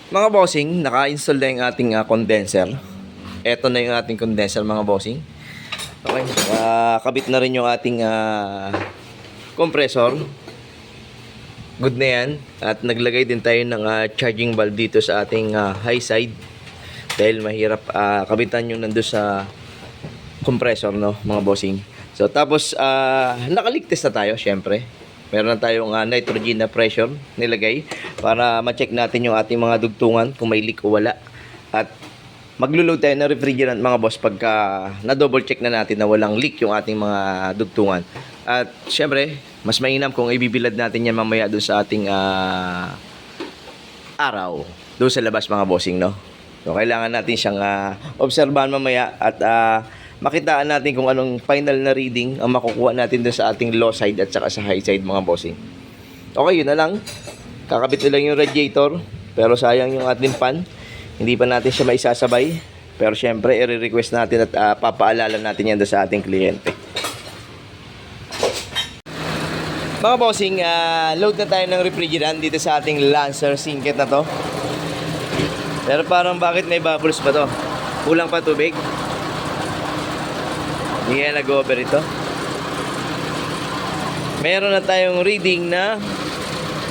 Mga bossing, naka-install na yung ating condenser. Ito na yung ating condenser mga bossing. Okay, kabit na rin yung ating compressor. Good na yan. At naglagay din tayo ng charging valve dito sa ating high side. Dahil mahirap kabitan yung nandun sa compressor, no, mga bossing. So tapos nakaligtas na tayo syempre. Meron na tayong nitrogen na pressure nilagay para ma-check natin yung ating mga dugtungan kung may leak o wala. At maglo-load tayo ng refrigerant mga boss pagka na-double check na natin na walang leak yung ating mga dugtungan. At syempre, mas mainam kung ibibilad natin yan mamaya doon sa ating araw. Doon sa labas mga bossing, no? So kailangan natin siyang obserbahan mamaya at makitaan natin kung anong final na reading ang makukuha natin dun sa ating low side at saka sa high side mga bossing. Okay, yun na lang. Kakabit na lang yung radiator. Pero sayang yung ating fan. Hindi pa natin siya maisasabay. Pero syempre, i-request natin at papaalala natin yan dun sa ating kliyente. Mga bossing, load na tayo ng refrigerant dito sa ating Lancer singket na to. Pero parang bakit may bubbles pa to? Kulang pa tubig? Hindi yan nag-over ito. Meron na tayong reading na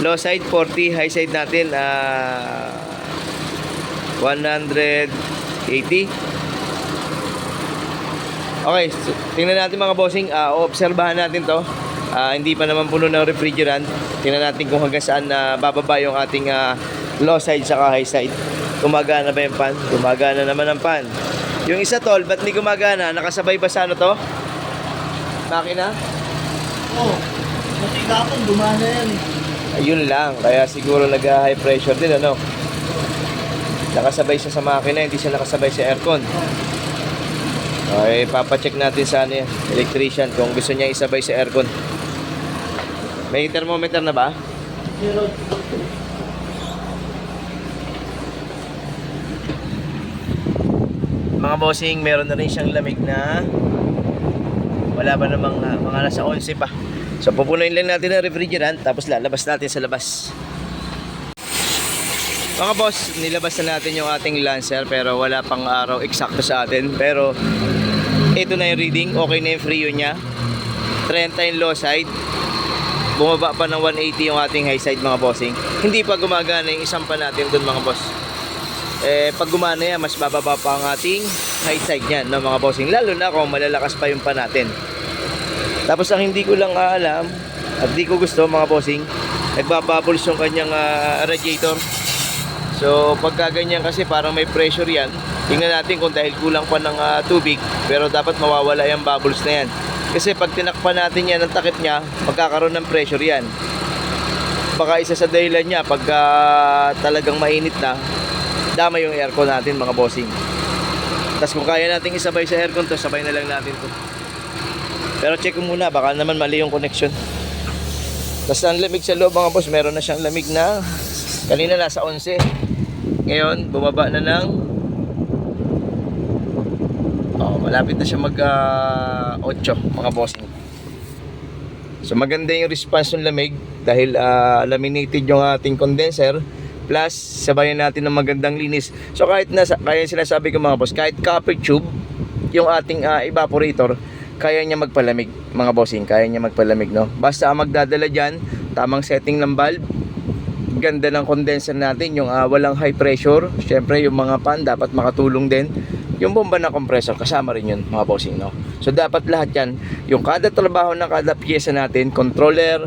low side 40, high side natin 180. Okay, so, tingnan natin mga bossing, obserbahan natin to. Hindi pa naman puno ng refrigerant. Tingnan natin kung hanggang saan bababa yung ating low side saka high side. Gumagana ba yung pan? Gumagana naman ang pan. Yung isa tol, ba't hindi gumagana? Nakasabay ba sa ano to? Makina? Oo. Kasi kapon, dumana yan. Ayun lang, kaya siguro nag-high pressure din, ano? Nakasabay siya sa makina, hindi siya nakasabay sa aircon. Okay, papacheck natin sa ano yan, electrician, kung gusto niya isabay sa aircon. May thermometer na ba? Zero. Mga bossing, meron na rin siyang lamig na wala ba namang mga nasa 11 pa. So pupunuin lang natin ang refrigerant tapos lalabas natin sa labas. Mga boss, nilabas na natin yung ating Lancer pero wala pang araw eksakto sa atin. Pero ito na yung reading, okay na yung frio niya. 30 yung low side. Bumaba pa ng 180 yung ating high side mga bossing. Hindi pa gumagana yung isang pa natin dun mga boss. Pag gumana yan, mas bababa pa ang ating high side niyan, no, mga bossing. Lalo na kung malalakas pa yung pa natin. Tapos ang hindi ko lang alam at di ko gusto mga bossing, nagbabubbles yung kanyang radiator. So pagka ganyan kasi parang may pressure yan. Tingnan natin kung dahil kulang pa ng tubig, pero dapat mawawala yung bubbles na yan. Kasi pag tinakpan natin yan ang takip niya, magkakaroon ng pressure yan. Baka isa sa dahilan niya pagka talagang mainit na, dama yung aircon natin mga bossing. Tapos kung kaya natin isabay sa aircon to, sabay na lang natin to. Pero check ko muna, baka naman mali yung connection. Tapos ang lamig sa loob mga boss, meron na siyang lamig na kanina nasa 11. Ngayon, bumaba na ng malapit na siya mag 8 mga bossing. So maganda yung response ng lamig dahil laminated yung ating condenser. Plus, sabayan natin ng magandang linis. So kahit kaya sinasabi ko mga boss, kahit copper tube, yung ating evaporator, kaya niya magpalamig mga bossing, kaya niya magpalamig, no? Basta ang magdadala dyan, tamang setting ng valve, ganda ng condenser natin, yung walang high pressure. Syempre yung mga pan dapat makatulong din. Yung bomba ng compressor, kasama rin yun mga bossing, no? So dapat lahat yan, yung kada trabaho ng kada pyesa natin, controller,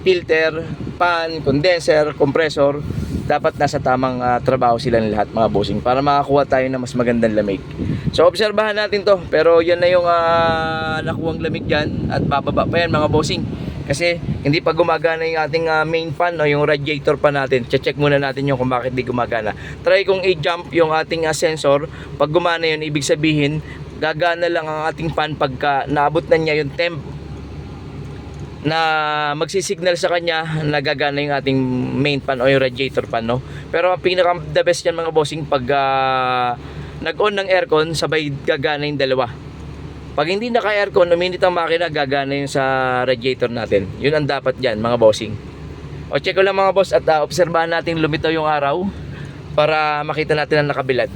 filter, pan, condenser, compressor, dapat nasa tamang trabaho sila ng lahat mga bossing para makakuha tayo ng mas magandang lamig. So obserbahan natin to, pero yan na yung nakuwang lamig dyan at bababa pa yan mga bossing. Kasi hindi pa gumagana yung ating main fan o yung radiator pa natin. Check muna natin yung kung bakit di gumagana. Try kong i-jump yung ating sensor. Pag gumana yun, ibig sabihin gagana lang ang ating fan pagka naabot na niya yung temp na magsisignal sa kanya nagagana yung ating main fan o yung radiator fan, no? Pero ang pinaka the best yan mga bossing pag nag-on ng aircon, sabay gagana yung dalawa. Pag hindi naka-aircon, uminit ang makina, gagana yung sa radiator natin. Yun ang dapat dyan mga bossing. O check ko lang mga boss at obserbahan natin lumitaw yung araw. para makita natin ang nakabilad.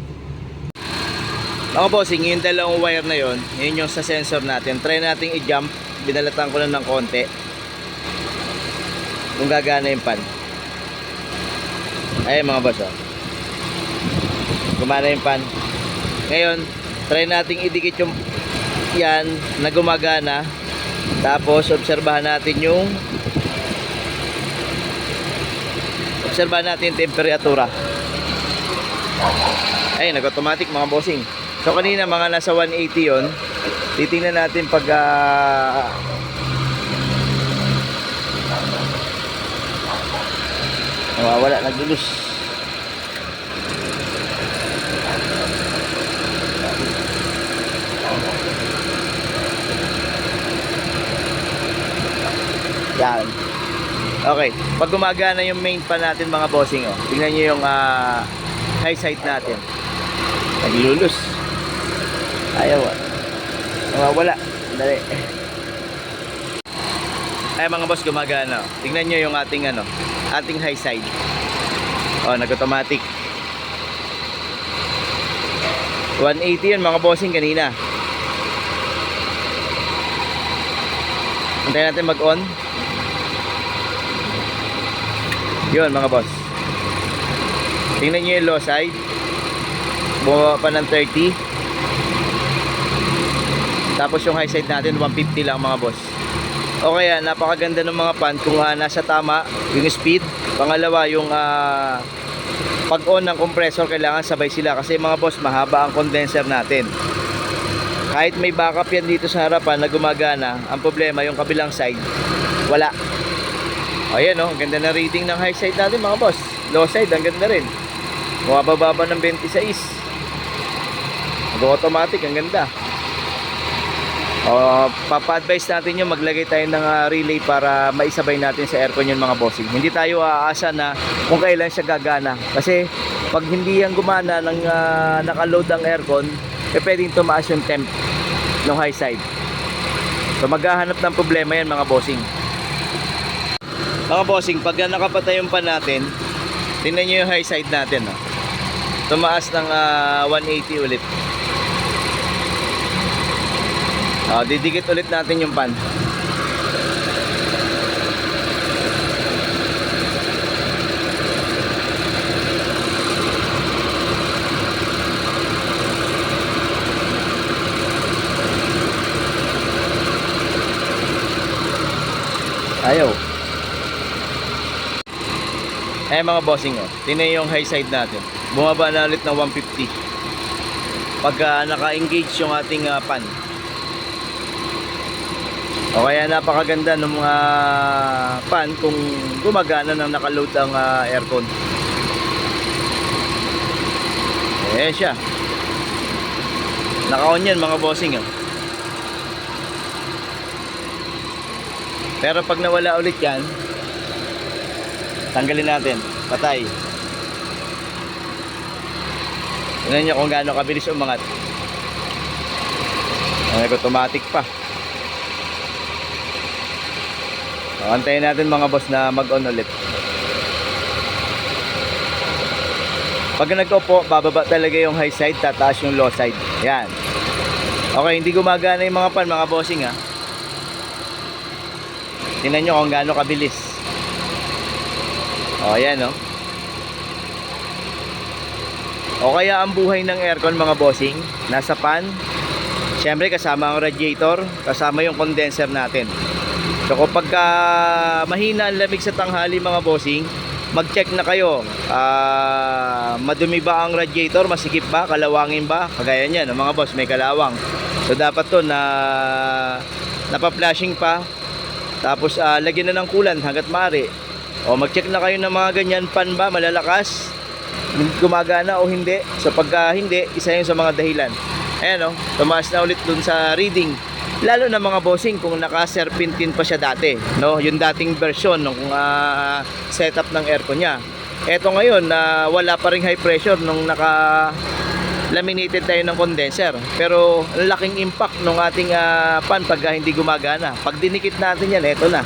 Mga bossing, yung dalawang wire na yon, yun yung sa sensor natin. Try nating i-jump. Binalatan ko lang ng konti kung gagana yung pan. Ayun mga boss, oh. Gumana yung pan. Ngayon, try nating idikit yung yan na gumagana. Tapos obserbahan natin yung temperatura. Ayun, nag-automatic mga bossing. So kanina mga nasa 180 yon. Titingnan natin pag nawawala, nagdulus. Yan. Okay, pag gumagana yung main pan natin mga bossing, oh. Tingnan niyo yung high side natin. Naglulus. Ayaw. Nawawala. Dali. Ay mga boss, gumagana. Tingnan niyo yung ating ating high side. Oh, nag-automatic. 180 yun mga bossing kanina. Antayin natin mag-on. Yun mga boss. Tingnan nyo yung low side. Bumaba pa ng 30. Tapos yung high side natin 150 lang mga boss. O kaya napakaganda ng mga pan kung nasa tama yung speed. Pangalawa yung pag-on ng compressor, kailangan sabay sila kasi mga boss, mahaba ang condenser natin. Kahit may backup yan dito sa harapan na gumagana, ang problema yung kabilang side wala. Ayan, ang ganda na reading ng high side natin mga boss. Low side, ang ganda rin. Bumababa ng 26. Automatic, ang ganda. Papa-advise natin yung maglagay tayo ng relay para maisabay natin sa aircon yung mga bossing. Hindi tayo aasa na kung kailan siya gagana. Kasi pag hindi yan gumana ng nakaload ang aircon, pwedeng tumaas yung temp ng high side. So maghahanap ng problema yan mga bossing. Mga bossing, pag nakapatay yung pan natin, tingnan nyo yung high side natin. Tumaas ng 180 ulit. Didikit ulit natin yung pan. Ayaw. Mga bossing, tingnan yung high side natin. Bumaba na ulit ng 150 pag naka-engage yung ating pan. O kaya napakaganda ng mga pan kung gumagana ng nakaload ang aircon. Ayan siya. Naka-on yan mga bossing. Pero pag nawala ulit yan, tanggalin natin. Patay. Tingnan nyo kung gaano kabilis umangat. Nag-automatic pa. Antayin natin mga boss na mag-on ulit. Pag nag-upo, bababa talaga yung high side, tataas yung low side. Yan. Okay, hindi gumagana yung mga pan mga bossing Tingnan nyo kung gaano kabilis. Ayan O kaya ang buhay ng aircon mga bossing, nasa pan, syempre kasama ang radiator, kasama yung condenser natin. So kapag mahina ang lamig sa tanghali mga bossing, mag-check na kayo. Madumi ba ang radiator, masikip ba, kalawangin ba? Kagaya niyan, mga boss, may kalawang. So dapat to na napa-flashing pa. Tapos lagyan na ng coolant hangga't maaari. O mag-check na kayo ng mga ganyan, pan ba malalakas, gumagana o hindi. So pagka hindi, isa yun sa mga dahilan. Ayan tumaas na ulit dun sa reading. Lalo na mga bossing kung naka-serpentine pa siya dati, yung dating version nung setup ng aircon niya. Eto ngayon na wala pa ring high pressure nung naka-laminated tayo ng condenser. Pero ang laking impact ng ating pan pag hindi gumagana. Pag dinikit natin yan, eto na.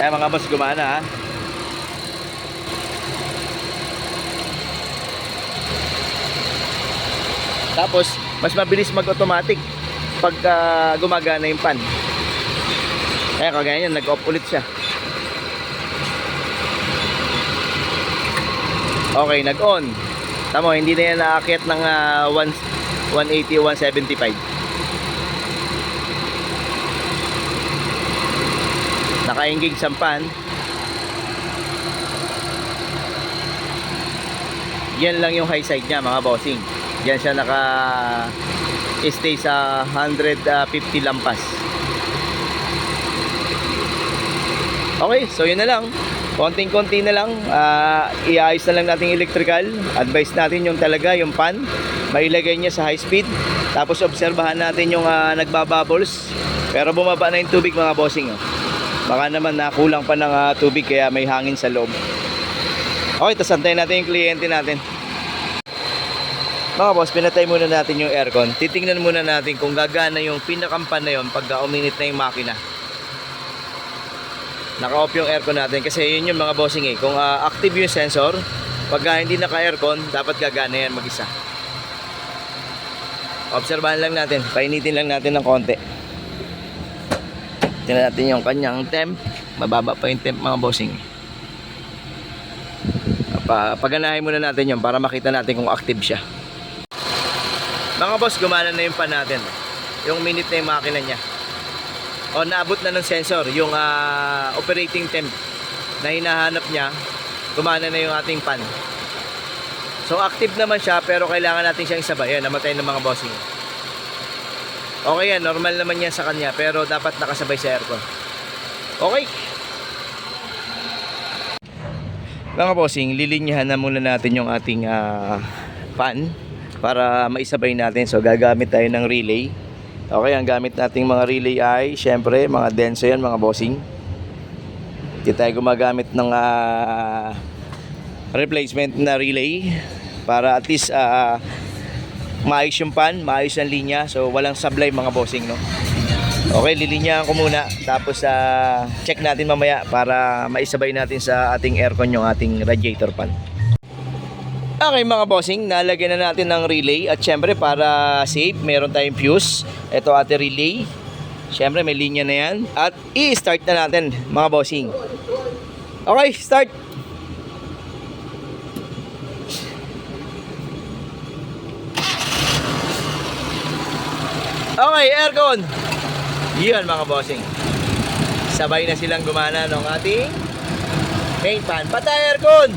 Ayan mga boss, gumana ha. Tapos, mas mabilis mag-automatic pag gumagana yung pan. Kaya kagaya yan, nag-off ulit siya. Okay, nag-on. Tamo, hindi na yan naakyat ng 180 o 175. Naka-engage ang pan. Yan lang yung high side niya mga bossing. Yan siya naka-stay sa 150 lampas. Okay, so yun na lang. Konting-konti na lang. Iayos na lang natin electrical. Advice natin yung talaga, yung pan. Mailagay niya sa high speed. Tapos obserbahan natin yung nagbabubbles. Pero bumaba na yung tubig mga bossing. Oh. Baka naman nakulang pa ng tubig kaya may hangin sa loob. Okay, tapos antayin natin yung kliyente natin. Mga boss, pinatay muna natin yung aircon. Titingnan muna natin kung gagana yung pinakampan na yun pagka uminit na yung makina. Naka-off yung aircon natin kasi yun yung mga bossing eh. Kung active yung sensor, pagka hindi naka-aircon, dapat gagana yan mag-isa. Obserbahan lang natin, painitin lang natin ng konti. Tingnan natin yung kanyang temp. Mababa pa yung temp mga bossing. Paganahin muna natin yun para makita natin kung active siya. Mga boss, gumana na yung pan natin. Yung minute na yung makina niya. O naabot na ng sensor yung operating temp na hinahanap niya. Gumana na yung ating pan. So active naman siya pero kailangan natin siyang isabay. Yan, namatay ng mga bossing. Okay yan, normal naman yan sa kanya pero dapat nakasabay sa aircon. Okay. Mga bossing, lilinyahan na muna natin yung ating pan para maisabay natin. So gagamit tayo ng relay. Okay, ang gamit nating mga relay ay syempre mga denso yan mga bossing. Hindi tayo gumagamit ng replacement na relay para at least maayos yung pan, maayos ang linya. So walang sablay mga bossing, no. Okay, lilinyahan ko muna tapos check natin mamaya para maisabay natin sa ating aircon yung ating radiator pan. Okay mga bossing, nalagyan na natin ng relay at syempre para safe, meron tayong fuse. Ito ating relay. Syempre may linya na yan at i-start na natin mga bossing. Okay, start. Okay, aircon. Yan mga bossing. Sabay na silang gumana ng ating main fan. Patay aircon.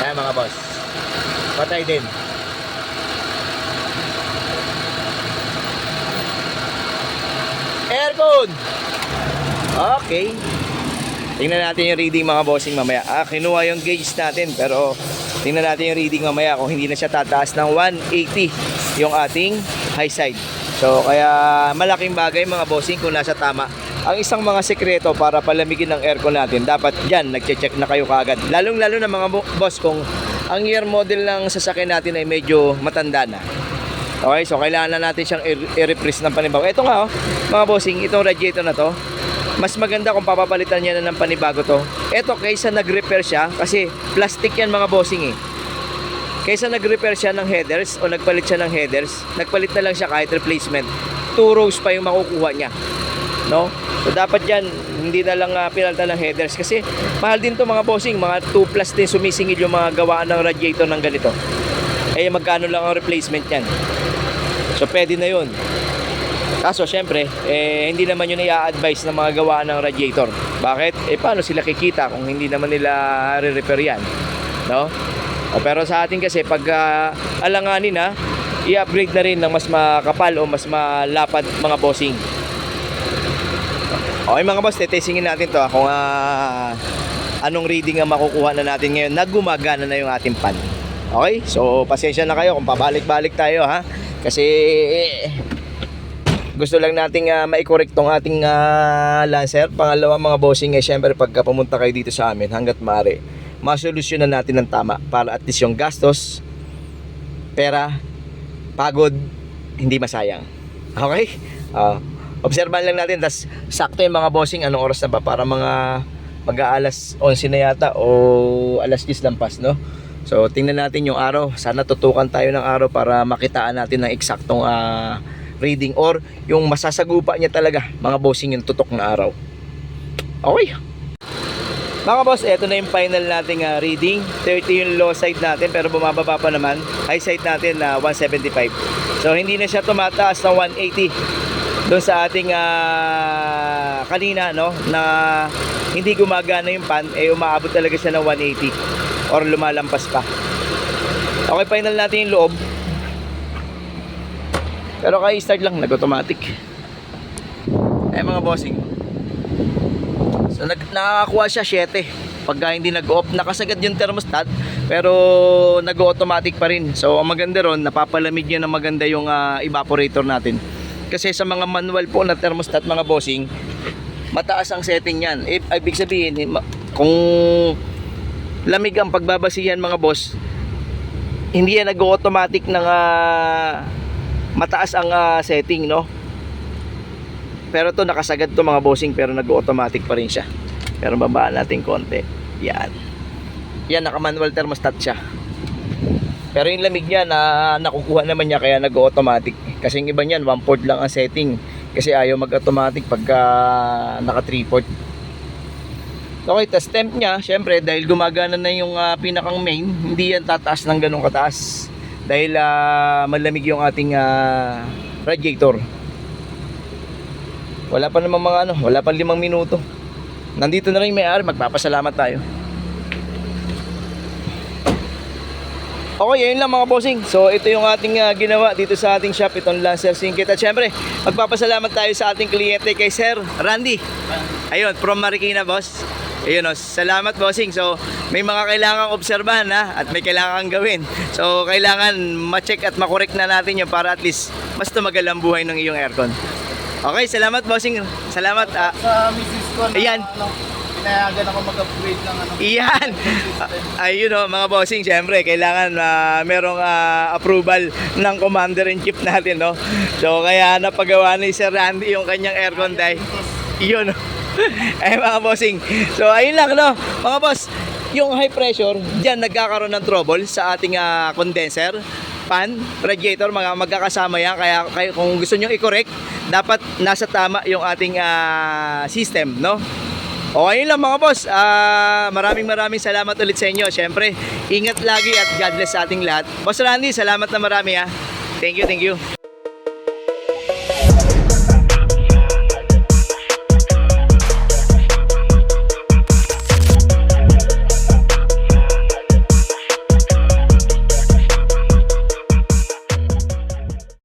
Ayan mga boss. Patay din. Aircon. Okay. Tingnan natin yung reading mga bossing mamaya. Kinuha yung gauge natin pero tingnan natin yung reading mamaya kung hindi na siya tataas ng 180 yung ating high side. So kaya malaking bagay mga bossing kung nasa tama. Ang isang mga sekreto para palamigin ng aircon natin, dapat dyan nagche-check na kayo kaagad. Lalong-lalo na mga boss kung ang year model ng sasakyan natin ay medyo matanda na. Okay, so kailangan na natin siyang i-refresh ng panibago. Ito nga mga bossing, itong radiator na to, mas maganda kung papapalitan niya na ng panibago to. Ito kaysa nag-repair siya, kasi plastic yan mga bossing eh. Kaysa nag-repair siya ng headers o nagpalit siya ng headers, nagpalit na lang siya kahit replacement. 2 rows pa yung makukuha niya. No? So dapat yan, hindi na lang pinalitan ng headers kasi mahal din to mga bossing, mga 2 plus din sumisingil yung mga gawaan ng radiator ng ganito. Eh magkano lang ang replacement yan. So pwede na yun. Kaso syempre, hindi naman yun i-advise ng mga gawaan ng radiator. Bakit? Paano sila kikita kung hindi naman nila re-repair yan? No? Pero sa atin kasi pag alanganin i-upgrade na rin ng mas makapal o mas malapad mga bossing. Okay mga boss, testingin natin to kung anong reading ang makukuha na natin ngayon na gumagana na yung ating pan. Okay? So pasensya na kayo kung pabalik-balik tayo kasi gusto lang nating mai-correct tong ating Lancer. Pangalawa mga bossing syempre pagka pumunta kayo dito sa amin hanggat maaari, masolusyonan natin ng tama para at least yung gastos, pera, pagod, hindi masayang. Okay? Obserbahan lang natin, tas sakto yung mga bossing, anong oras na ba para mga mag-aalas 11 na yata o alas 10 lampas, no? So tingnan natin yung araw, sana tutukan tayo ng araw para makitaan natin ng eksaktong reading or yung masasagupa niya talaga mga bossing yung tutok na araw. Okay. Mga boss, eto na yung final nating reading. 30 yung low side natin pero bumababa pa naman. High side natin na 175. So hindi na siya tumataas ng 180 doon sa ating kanina, no, na hindi gumagana yung pan, umaabot talaga siya ng 180 or lumalampas pa. Okay, final natin yung loob. Pero kaya start lang, nag-automatic. Mga bossing. So nakakakuha siya 7 pagka hindi nag-off. Nakasagad yung thermostat pero nag-automatic pa rin. So ang maganda ron, napapalamig niya ng maganda yung evaporator natin. Kasi sa mga manual po na thermostat mga bossing, mataas ang setting yan. Ibig sabihin, kung lamig ang pagbabasihan mga boss, hindi yan nag-automatic ng mataas ang setting, no? Pero to nakasagad to mga bossing pero nag-automatic pa rin siya. Pero babaan natin konti. Yan. Yan, naka-manual thermostat siya. Pero yung lamig niya nakukuha naman niya kaya nag-automatic. Kasi yung iba niyan 1/4 lang ang setting. Kasi ayaw mag-automatic pagka naka 3/4. Okay, tas temp niya, syempre dahil gumagana na yung pinakang main, hindi yan tataas ng ganun kataas. Dahil malamig yung ating radiator. Wala pa namang wala pa 5 minuto. Nandito na rin yung may-ari, magpapasalamat tayo. Okay, yun lang mga bossing. So ito yung ating ginawa dito sa ating shop, itong Lancer Singkit. At syempre, magpapasalamat tayo sa ating kliyente kay Sir Randy. Ayun, from Marikina, boss. Ayun, salamat bossing. So may mga kailangang obserbahan at may kailangan gawin. So kailangan ma-check at makorek na natin yun para at least mas tumagal ang buhay ng iyong aircon. Okay, salamat bossing. Salamat. Sa misis ko na ayan. Pinayagan ako mag-upgrade ng Iyan. Ayun mga bossing, syempre kailangan merong approval ng commander-in-chief natin, no. So kaya napagawa ni Sir Randy yung kanyang aircon dahil iyon. Mga bossing. So ayun lang, no. Mga boss, yung high pressure, diyan nagkakaroon ng trouble sa ating condenser, fan, radiator, mga magkakasama yan. Kaya kung gusto nyo i-correct, dapat nasa tama yung ating system, no? O ayun lang mga boss, maraming salamat ulit sa inyo. Siyempre, ingat lagi at God bless sa ating lahat. Boss Randy, salamat na marami. Thank you.